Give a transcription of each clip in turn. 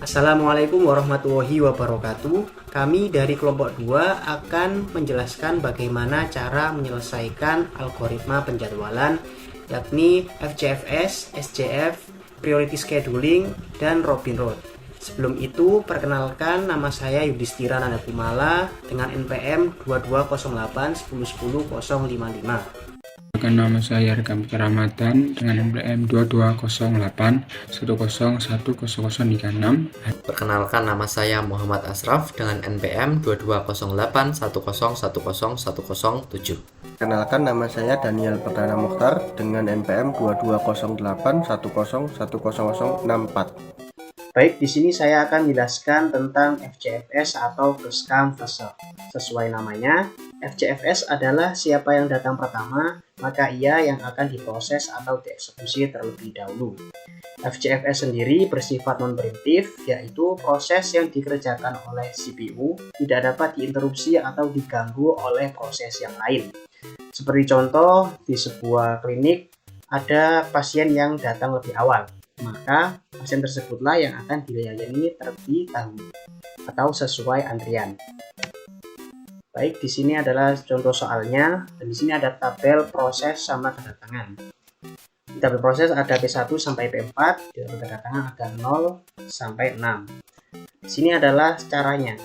Assalamualaikum warahmatullahi wabarakatuh. Kami dari kelompok 2 akan menjelaskan bagaimana cara menyelesaikan algoritma penjadwalan yakni FCFS, SJF, Priority Scheduling, dan Robin Hood. Sebelum itu, perkenalkan, nama saya Yudhistira Nandakumala dengan NPM 2208 Nama saya Rekam Ramadan dengan NPM 220810101036. Perkenalkan, nama saya Muhammad Asraf dengan NPM 220811010107. Kenalkan, nama saya Daniel Perdana Mukhtar dengan NPM 220810101064. Baik, di sini saya akan menjelaskan tentang FCFS atau First Come First Serve. Sesuai namanya, FCFS adalah siapa yang datang pertama, maka ia yang akan diproses atau dieksekusi terlebih dahulu. FCFS sendiri bersifat non-preemptif, yaitu proses yang dikerjakan oleh CPU tidak dapat diinterupsi atau diganggu oleh proses yang lain. Seperti contoh, di sebuah klinik ada pasien yang datang lebih awal, maka pasien tersebutlah yang akan dilayani terlebih dahulu atau sesuai antrian. Baik, di sini adalah contoh soalnya, dan di sini ada tabel proses sama kedatangan. Di tabel proses ada P1 sampai P4, di tabel kedatangan ada 0 sampai 6. Di sini adalah caranya.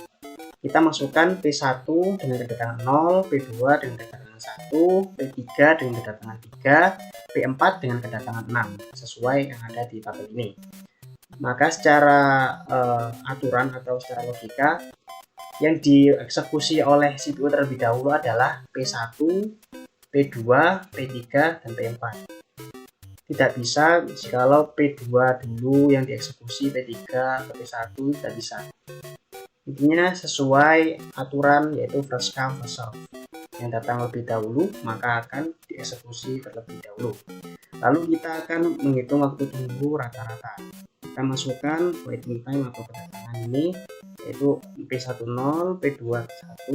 Kita masukkan P1 dengan kedatangan 0, P2 dengan kedatangan 1, P3 dengan kedatangan 3, P4 dengan kedatangan 6, sesuai yang ada di tabel ini. Maka secara aturan atau secara logika, yang dieksekusi oleh CPU terlebih dahulu adalah P1, P2, P3, dan P4. Tidak bisa jikalau P2 dulu yang dieksekusi, P3 ke P1, tidak bisa. Intinya sesuai aturan, yaitu first come first serve. Yang datang lebih dahulu maka akan dieksekusi terlebih dahulu. Lalu kita akan menghitung waktu tunggu rata-rata. Kita masukkan waiting time atau kedatangan ini, yaitu P10, P21,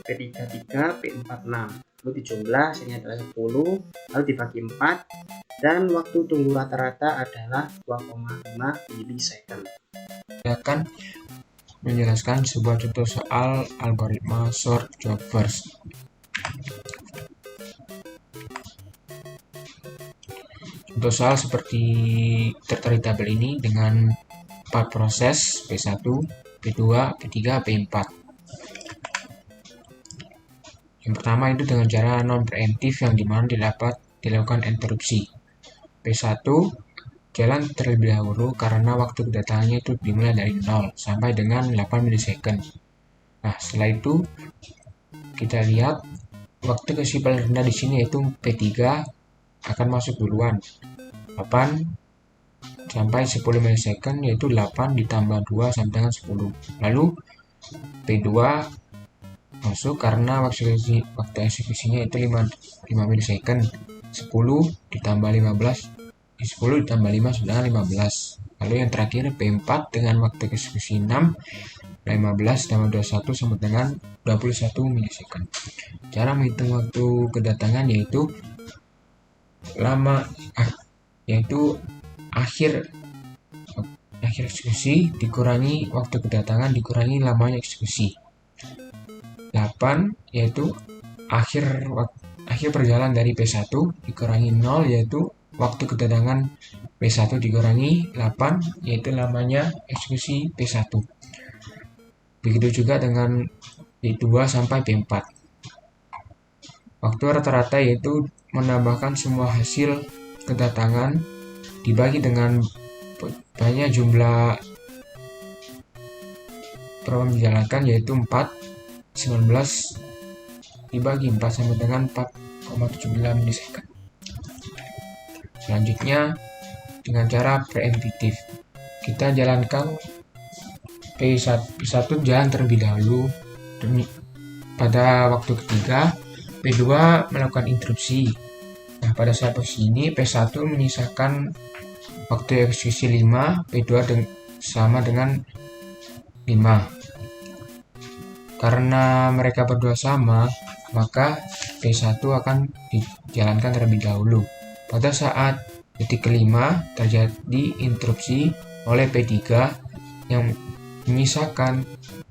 P33, P46. Lalu dijumlah, hasilnya adalah 10, lalu dibagi 4, dan waktu tunggu rata-rata adalah 2,5 milisecond. Saya akan menjelaskan sebuah contoh soal algoritma sort job first. Contoh soal seperti tertera di tabel ini dengan 4 proses P1, P2, P3, P4. Yang pertama itu dengan cara non-preemptif yang dimana dapat dilakukan interupsi. P1 jalan terlebih dahulu karena waktu kedatangannya itu dimulai dari 0 sampai dengan 8 milisecond. Nah, setelah itu kita lihat waktu keisi paling rendah di sini yaitu P3 akan masuk duluan. 8 sampai 10 milisecond, yaitu 8 ditambah 2 sampai dengan 10. Lalu P2 masuk karena waktu eksekusinya itu 5 milisecond. 10 ditambah 15, 10 ditambah 5 sudah 15. Lalu yang terakhir P4 dengan waktu eksekusi 6, 15 tambah 21 sama dengan 21 milisecond. Cara menghitung waktu kedatangan yaitu akhir eksekusi dikurangi waktu kedatangan dikurangi lamanya eksekusi. 8 yaitu akhir perjalanan dari P1 dikurangi 0 yaitu waktu kedatangan P1 dikurangi 8 yaitu lamanya eksekusi P1. Begitu juga dengan P2 sampai P4. Waktu rata-rata yaitu menambahkan semua hasil kedatangan dibagi dengan banyak jumlah program dijalankan yaitu 4, 19 dibagi 4 sama dengan 4,79 milisecond. Selanjutnya dengan cara preemptif, kita jalankan P1 jalan terlebih dahulu. Pada waktu ketiga P2 melakukan interupsi. Nah, pada saat posisi ini P1 menyisakan waktu eksekusi 5, P2 sama dengan 5. Karena mereka berdua sama, maka P1 akan dijalankan terlebih dahulu. Pada saat detik kelima terjadi interupsi oleh P3 yang menyisakan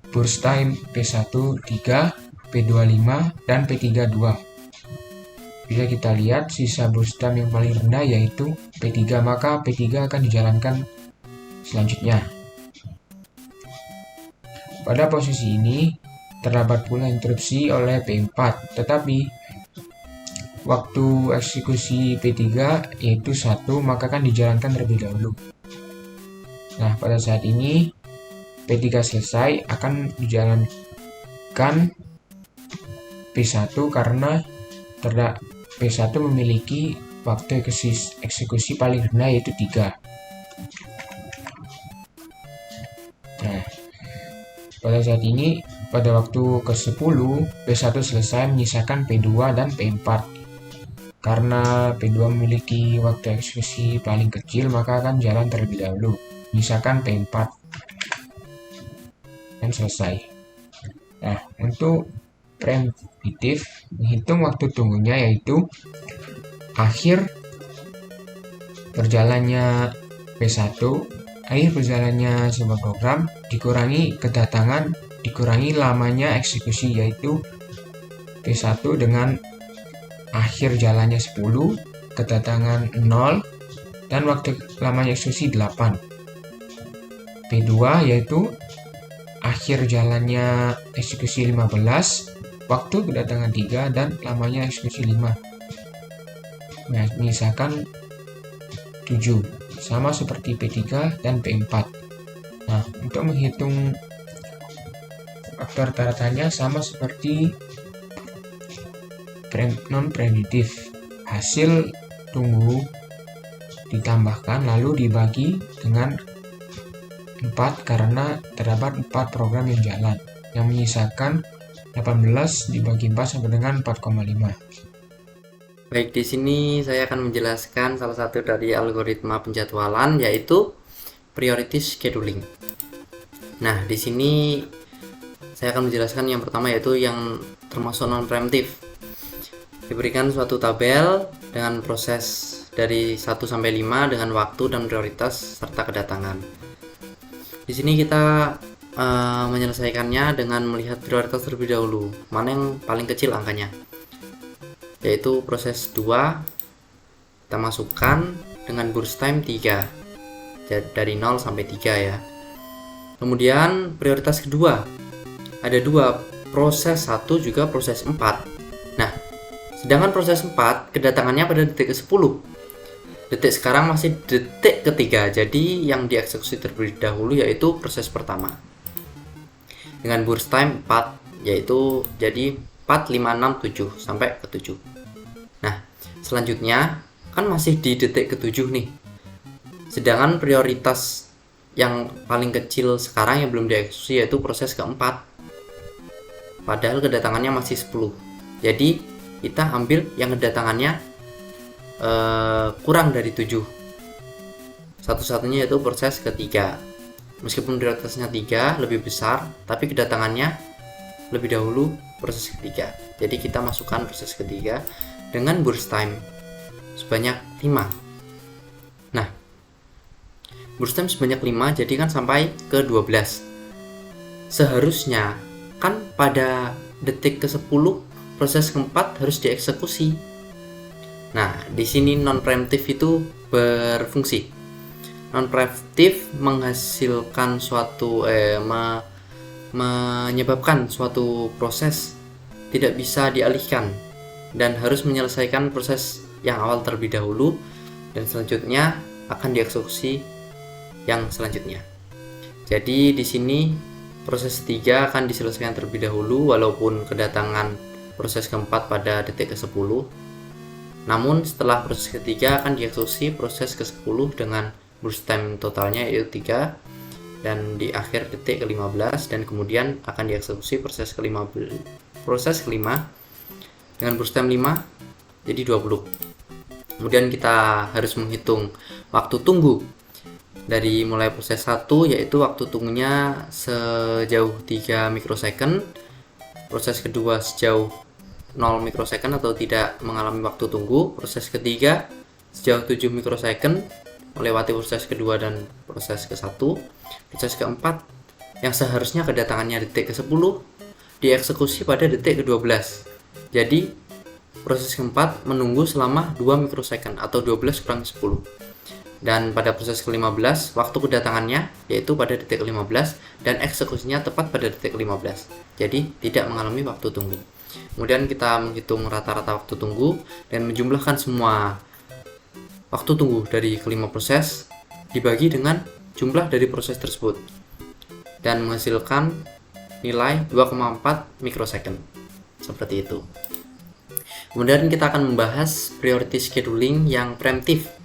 burst time P1 3, P2 5, dan P3 2. Bisa kita lihat sisa burst time yang paling rendah yaitu P3, maka P3 akan dijalankan selanjutnya. Pada posisi ini terdapat pula interupsi oleh P4, tetapi waktu eksekusi P3 yaitu 1, maka akan dijalankan terlebih dahulu. Nah, pada saat ini P3 selesai, akan dijalankan P1 karena P1 memiliki waktu eksekusi paling rendah yaitu 3. Nah, pada saat ini pada waktu ke-10 P1 selesai menyisakan P2 dan P4. Karena P2 memiliki waktu eksekusi paling kecil, maka akan jalan terlebih dahulu, menyisakan P4 dan selesai. Nah, untuk preemptif menghitung waktu tunggunya yaitu akhir berjalannya P1, akhir berjalannya sebuah program dikurangi lamanya eksekusi yaitu P1 dengan akhir jalannya 10, kedatangan 0, dan waktu lamanya eksekusi 8. P2 yaitu akhir jalannya eksekusi 15, waktu kedatangan 3, dan lamanya eksekusi 5. Nah, misalkan 7, sama seperti P3 dan P4. Nah, untuk menghitung faktor taratannya sama seperti non-preemptif. Hasil tunggu ditambahkan lalu dibagi dengan 4 karena terdapat 4 program yang jalan, yang menyisakan 18 dibagi 4 sama dengan 4,5. Baik, di sini saya akan menjelaskan salah satu dari algoritma penjadwalan yaitu priority scheduling. Nah, di sini saya akan menjelaskan yang pertama yaitu yang termasuk non-preemptif. Diberikan suatu tabel dengan proses dari 1 sampai 5 dengan waktu dan prioritas serta kedatangan. Di sini kita menyelesaikannya dengan melihat prioritas terlebih dahulu, mana yang paling kecil angkanya, yaitu proses 2 kita masukkan dengan burst time 3 dari 0 sampai 3 ya. Kemudian prioritas kedua ada 2, proses 1 juga proses 4. Nah, sedangkan proses 4 kedatangannya pada detik ke-10. Detik sekarang masih detik ketiga, jadi yang dieksekusi terlebih dahulu yaitu proses pertama dengan burst time 4, yaitu jadi 4, 5, 6, 7 sampai ke 7. Nah, selanjutnya kan masih di detik ke-7 nih, sedangkan prioritas yang paling kecil sekarang yang belum dieksekusi yaitu proses keempat, padahal kedatangannya masih 10. Jadi kita ambil yang kedatangannya kurang dari 7, satu-satunya yaitu proses ketiga. Meskipun prioritasnya 3 lebih besar, tapi kedatangannya lebih dahulu proses ketiga. Jadi kita masukkan proses ketiga dengan burst time sebanyak 5. Nah, burst time sebanyak 5 jadi kan sampai ke 12. Seharusnya kan pada detik ke-10 proses keempat harus dieksekusi. Nah, di sini non-preemptif itu berfungsi. Non-preemptif menghasilkan suatu menyebabkan suatu proses tidak bisa dialihkan dan harus menyelesaikan proses yang awal terlebih dahulu dan selanjutnya akan dieksekusi yang selanjutnya. Jadi di sini proses 3 akan diselesaikan terlebih dahulu walaupun kedatangan proses keempat pada detik ke-10. Namun setelah proses ketiga akan dieksekusi proses ke-10 dengan burst time totalnya yaitu 3 dan di akhir detik ke-15, dan kemudian akan dieksekusi proses kelima dengan burst time 5 jadi 20. Kemudian kita harus menghitung waktu tunggu dari mulai proses 1 yaitu waktu tunggunya sejauh 3 mikrosecond, proses kedua sejauh 0 mikrosecond atau tidak mengalami waktu tunggu, proses ketiga sejauh 7 mikrosecond melewati proses kedua dan proses ke-1, Proses keempat yang seharusnya kedatangannya detik ke-10 dieksekusi pada detik ke-12. Jadi proses keempat menunggu selama 2 mikrosecond atau 12 kurang 10. Dan pada proses ke-15 waktu kedatangannya yaitu pada detik ke-15 dan eksekusinya tepat pada detik ke-15. Jadi tidak mengalami waktu tunggu. Kemudian kita menghitung rata-rata waktu tunggu dan menjumlahkan semua waktu tunggu dari kelima proses dibagi dengan jumlah dari proses tersebut dan menghasilkan nilai 2,4 mikrosecond. Seperti itu. Kemudian kita akan membahas priority scheduling yang preemptif.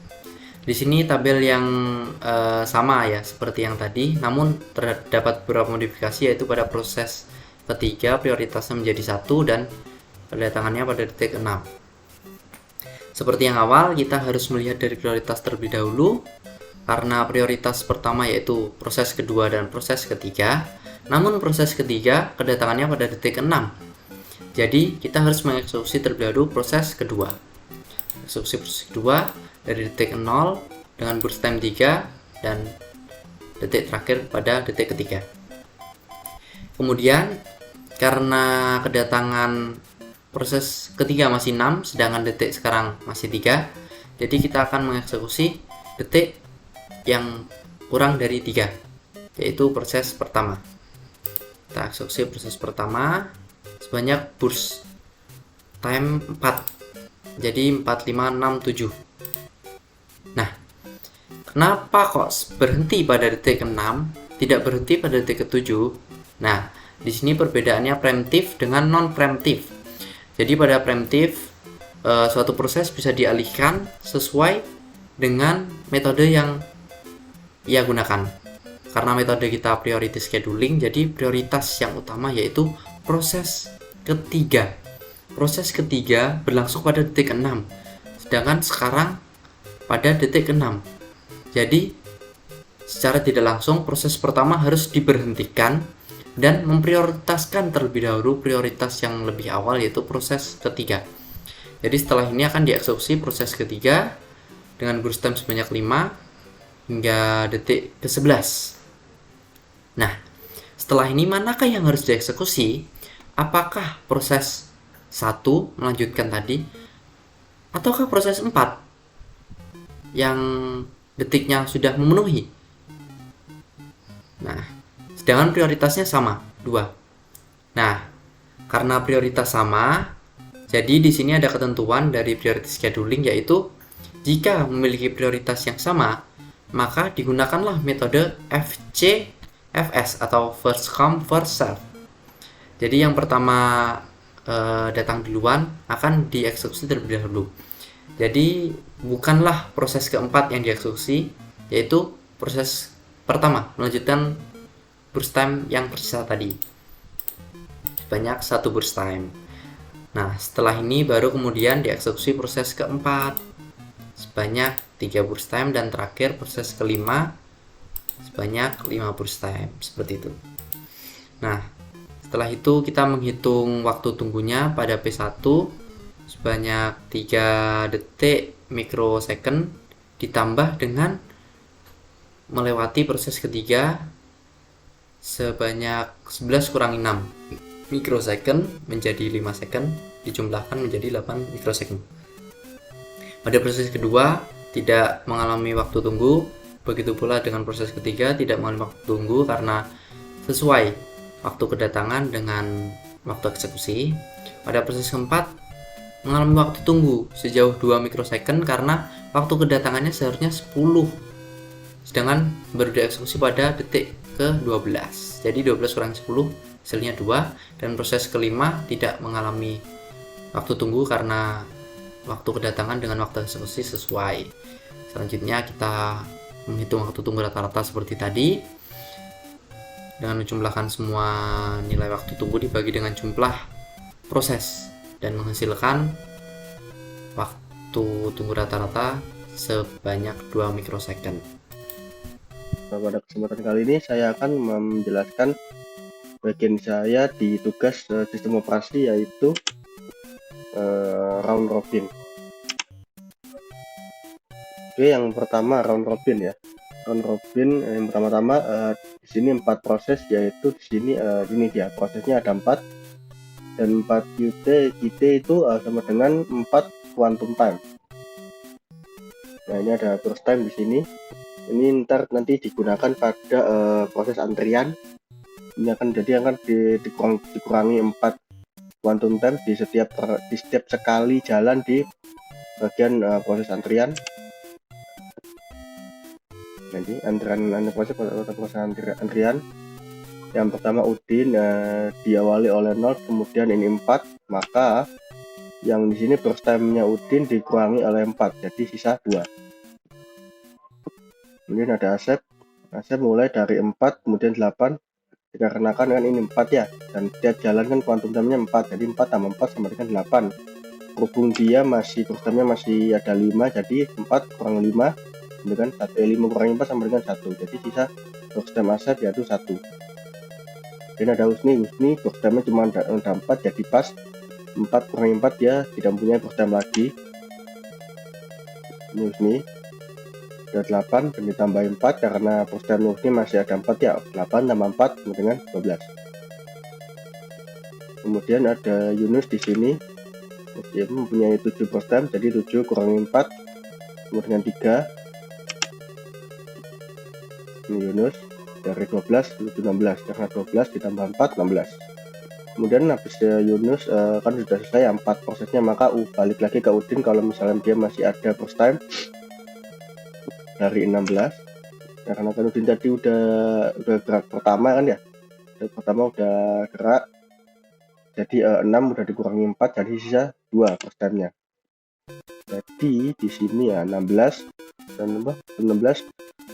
Di sini tabel yang sama ya seperti yang tadi, namun terdapat beberapa modifikasi, yaitu pada proses ketiga prioritasnya menjadi 1 dan kedatangannya pada detik 6. Seperti yang awal, kita harus melihat dari prioritas terlebih dahulu karena prioritas pertama yaitu proses kedua dan proses ketiga. Namun proses ketiga kedatangannya pada detik 6. Jadi kita harus mengeksekusi terlebih dahulu proses kedua. Eksekusi proses kedua dari detik 0 dengan burst time 3 dan detik terakhir pada detik ketiga. Kemudian karena kedatangan proses ketiga masih 6 sedangkan detik sekarang masih 3, jadi kita akan mengeksekusi detik yang kurang dari 3, yaitu proses pertama. Kita eksekusi proses pertama sebanyak burst time 4, jadi 4, 5, 6, 7. Nah, kenapa kok berhenti pada detik ke-6, tidak berhenti pada detik ke-7? Nah, di sini perbedaannya preemptif dengan non preemptif. Jadi pada preemptif suatu proses bisa dialihkan sesuai dengan metode yang ia gunakan. Karena metode kita priority scheduling, jadi prioritas yang utama yaitu proses ketiga. Proses ketiga berlangsung pada detik ke-6, sedangkan sekarang pada detik ke-6. Jadi secara tidak langsung proses pertama harus diberhentikan dan memprioritaskan terlebih dahulu prioritas yang lebih awal, yaitu proses ketiga. Jadi setelah ini akan dieksekusi proses ketiga dengan burst time sebanyak 5 hingga detik ke-11. Nah, setelah ini manakah yang harus dieksekusi? Apakah proses 1 melanjutkan tadi ataukah proses 4 yang detiknya sudah memenuhi? Nah, sedangkan prioritasnya sama, 2. Nah, karena prioritas sama, jadi di sini ada ketentuan dari priority scheduling, yaitu jika memiliki prioritas yang sama, maka digunakanlah metode FCFS atau first come first serve. Jadi yang pertama datang duluan akan dieksekusi terlebih dahulu. Jadi bukanlah proses keempat yang dieksekusi, yaitu proses pertama melanjutkan burst time yang tersisa tadi sebanyak 1 burst time. Nah, setelah ini baru kemudian dieksekusi proses keempat sebanyak 3 burst time dan terakhir proses kelima sebanyak 5 burst time, seperti itu. Nah, setelah itu kita menghitung waktu tunggunya pada P1 sebanyak 3 detik mikrosecond ditambah dengan melewati proses ketiga sebanyak 11 kurangi 6 mikrosecond menjadi 5 second dijumlahkan menjadi 8 mikrosecond. Pada proses kedua tidak mengalami waktu tunggu, begitu pula dengan proses ketiga tidak mengalami waktu tunggu karena sesuai waktu kedatangan dengan waktu eksekusi. Pada proses keempat mengalami waktu tunggu sejauh 2 mikrosecond karena waktu kedatangannya seharusnya 10, sedangkan baru dieksekusi pada detik ke-12. Jadi 12 kurang 10 hasilnya 2, dan proses kelima tidak mengalami waktu tunggu karena waktu kedatangan dengan waktu eksekusi sesuai. Selanjutnya kita menghitung waktu tunggu rata-rata seperti tadi dengan menjumlahkan semua nilai waktu tunggu dibagi dengan jumlah proses dan menghasilkan waktu tunggu rata-rata sebanyak 2 mikrosecond. Nah, pada kesempatan kali ini saya akan menjelaskan bagian saya di tugas sistem operasi, yaitu round robin. Oke, yang pertama round robin ya. round robin. Yang pertama-tama di sini 4 proses, yaitu di sini ini dia prosesnya ada 4, dan 4 QT itu sama dengan 4 quantum time. Nah, ini ada burst time di sini. Ini nanti digunakan pada proses antrian. Ini akan dikurangi 4 quantum time di setiap sekali jalan di bagian proses antrian. Nanti proses antrian. Yang pertama Udin diawali oleh 0, kemudian ini 4, maka yang di sini burst time-nya Udin dikurangi oleh 4, jadi sisa 2. Kemudian ada Asep mulai dari 4, kemudian 8, dikarenakan kan ini 4 ya, dan setiap jalan kan quantum time-nya 4, jadi 4 tambah 4 sama dengan 8. Berhubung dia burst time-nya masih ada 5, jadi 4 kurang 5 dengan 1, 5 kurangi 4 sama dengan 1, jadi sisa burst time Asep yaitu 1. Dan ada Husni burst time-nya cuma ada 4, jadi pas 4 kurangi 4 dia tidak punya burst time lagi. Ini Husni ada 8 dan ditambah 4 karena burst time Husni masih ada 4 ya, 8 tambah 4 sama dengan 12. Kemudian ada Yunus di sini, dia mempunyai 7 burst time, jadi 7 kurangi 4 sama dengan 3. Ini Yunus dari 12 menuju 16, karena 12 ditambah 4 16. Kemudian habis Yunus kan sudah selesai 4 prosesnya, maka balik lagi ke Udin kalau misalnya dia masih ada burst time dari 16, karena kan Udin tadi udah gerak pertama kan ya, udah gerak, jadi 6 udah dikurangi 4, jadi sisa 2 burst time-nya. Jadi di sini ya 16 dan 16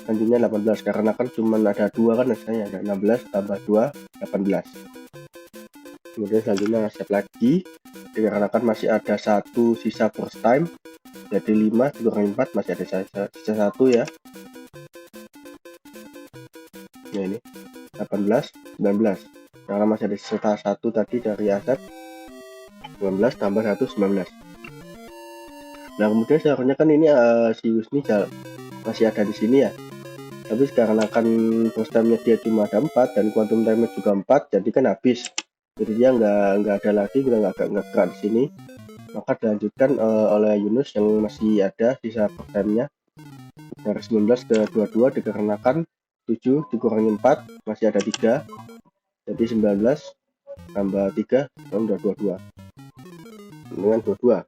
nantinya 18, karena kan cuma ada 2 kan hasilnya, ada 16 tambah 2 18. Kemudian selanjutnya Asep lagi, dikarenakan masih ada 1 sisa burst time, jadi 5 dikurangi 4 masih ada sisa 1 ya. Nah ini 18 19, karena masih ada sisa 1 tadi dari Asep, 19 tambah 1 19. Nah kemudian seharusnya kan ini si Husni masih ada di sini ya, tapi karena kan burst time-nya dia cuma ada 4 dan quantum time-nya juga 4, jadi kan habis, jadi dia nggak ada lagi, udah nggak gerak di sini. Maka dilanjutkan oleh Yunus yang masih ada sisa burst time-nya dari 19 ke 22, dikarenakan 7 dikurangi 4 masih ada 3, jadi 19 tambah 3 udah 22 dengan 22.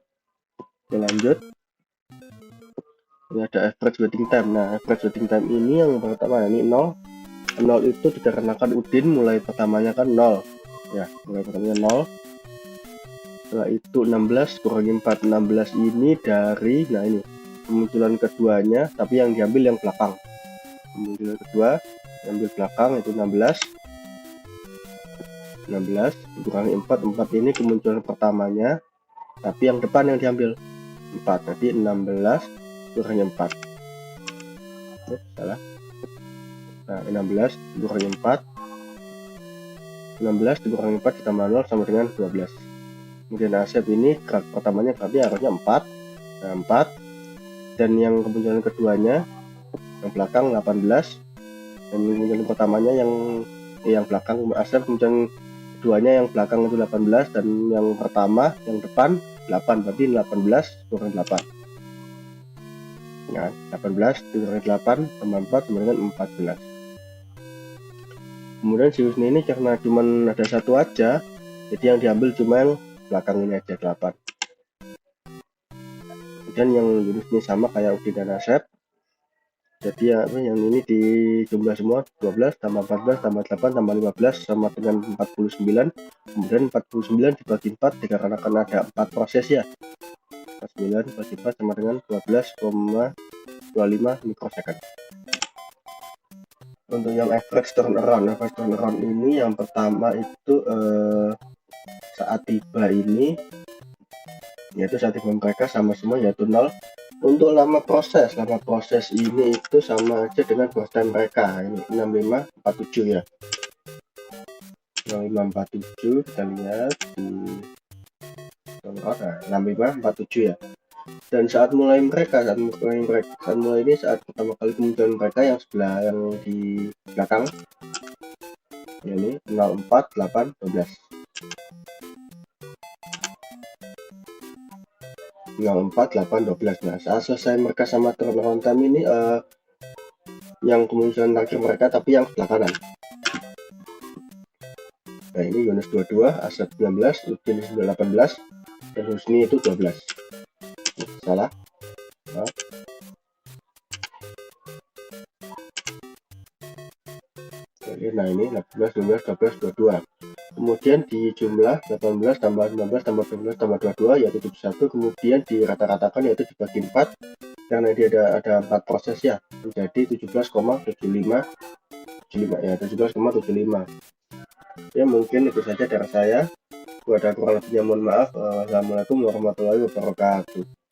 Oke, lanjut. Ini ada average waiting time. Nah, average waiting time ini yang pertama ini 0 itu dikarenakan Udin mulai pertamanya kan 0 ya, mulai pertamanya 0. Setelah itu 16 kurangi 4, 16 ini dari, nah ini kemunculan keduanya, tapi yang diambil yang belakang. Kemunculan kedua diambil belakang itu 16 dikurangi 4 ini kemunculan pertamanya, tapi yang depan yang diambil 4, jadi 16 kurangi 4. Salah. Nah, 16 dikurangi 4, 16 dikurangi 4 ditambah 0 sama dengan 12. Kemudian Asep ini gerak pertamanya berarti harusnya 4. Nah, 4, dan yang kemunculan keduanya yang belakang 18, dan kemunculan pertamanya yang belakang Asep, kemudian keduanya yang belakang itu 18, dan yang pertama yang depan 8, berarti 18 kurang 8. Ya, 18 dikurangi 8 tambah 4 sama dengan 14. Kemudian si Husni ini karena cuma ada 1 aja, jadi yang diambil cuma yang belakang ini aja 8. Kemudian yang Yunus ini sama kayak Udin dan Asep, jadi ya yang ini dijumlah semua, 12 tambah 14 tambah 8 tambah 15 sama dengan 49. Kemudian 49 dibagi 4 dikarenakan ada 4 proses ya, 49 dibagi 4 sama dengan 12,25 mikrosecond. Untuk yang average turnaround ini yang pertama itu saat tiba ini, yaitu saat tiba mereka sama semua yaitu 0. Untuk lama proses ini itu sama aja dengan burst time mereka, ini 6547 ya, 6547 kita lihat di 6547 ya. Dan saat mulai ini saat pertama kali kemunculan mereka yang sebelah yang di belakang ini 04, 8, 12. 04, 8, 12. Nah, saat selesai mereka sama turnaround time ini yang kemunculan terakhir mereka tapi yang sebelah kanan. Nah, ini Yunus 22, Asep 19, Udin 18, dan Husni itu 12. Salah. Nah. Nah, ini 18, 12, 12, 22. Kemudian di jumlah 18 tambah 19 tambah 12 tambah 22 yaitu 71. Kemudian dirata-ratakan yaitu dibagi 4 karena dia ada 4 proses ya, menjadi 17,75 ya, 17,75. Ya, mungkin itu saja dari saya. Buat yang kurang lebihnya mohon maaf. Wassalamualaikum warahmatullahi wabarakatuh.